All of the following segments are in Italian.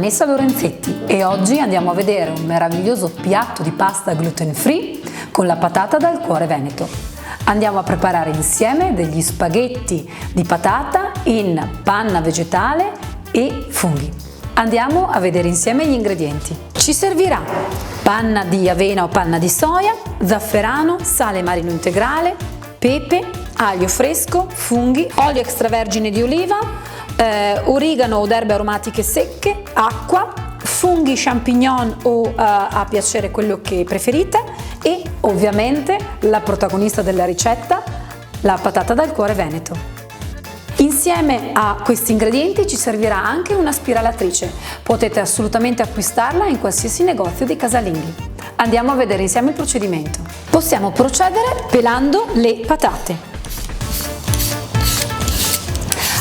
Vanessa Lorenzetti e oggi andiamo a vedere un meraviglioso piatto di pasta gluten free con la patata dal cuore veneto. Andiamo a preparare insieme degli spaghetti di patata in panna vegetale e funghi. Andiamo a vedere insieme gli ingredienti. Ci servirà panna di avena o panna di soia, zafferano, sale marino integrale, pepe, aglio fresco, funghi, olio extravergine di oliva, origano o erbe aromatiche secche, acqua, funghi champignon o a piacere quello che preferite e ovviamente la protagonista della ricetta, la patata dal cuore veneto. Insieme a questi ingredienti ci servirà anche una spiralatrice, potete assolutamente acquistarla in qualsiasi negozio di casalinghi. Andiamo a vedere insieme il procedimento. Possiamo procedere pelando le patate.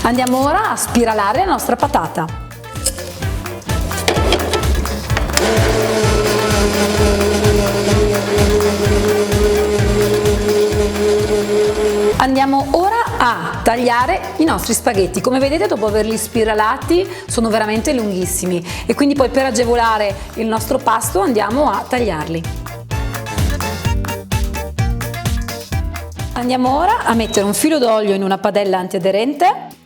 Andiamo ora a spiralare la nostra patata. Andiamo ora a tagliare i nostri spaghetti. Come vedete, dopo averli spiralati sono veramente lunghissimi e quindi poi per agevolare il nostro pasto andiamo a tagliarli. Andiamo ora a mettere un filo d'olio in una padella antiaderente.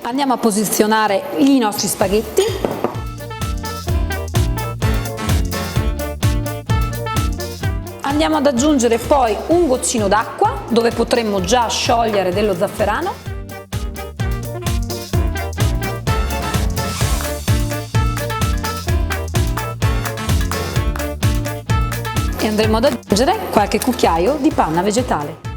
Andiamo a posizionare i nostri spaghetti. Andiamo ad aggiungere poi un goccino d'acqua dove potremmo già sciogliere dello zafferano. E andremo ad aggiungere qualche cucchiaio di panna vegetale.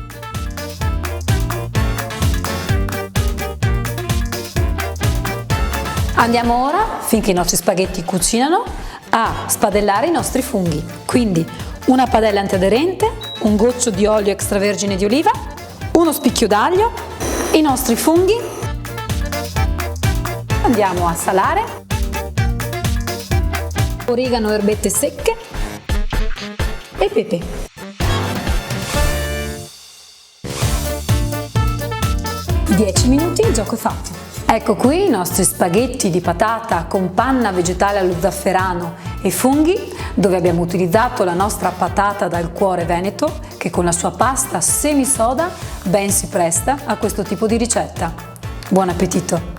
Andiamo ora, finché i nostri spaghetti cucinano, a spadellare i nostri funghi. Quindi una padella antiaderente, un goccio di olio extravergine di oliva, uno spicchio d'aglio, i nostri funghi. Andiamo a salare, origano, erbette secche e pepe. 10 minuti e il gioco è fatto. Ecco qui i nostri spaghetti di patata con panna vegetale allo zafferano e funghi, dove abbiamo utilizzato la nostra patata dal cuore veneto, che con la sua pasta semisoda ben si presta a questo tipo di ricetta. Buon appetito!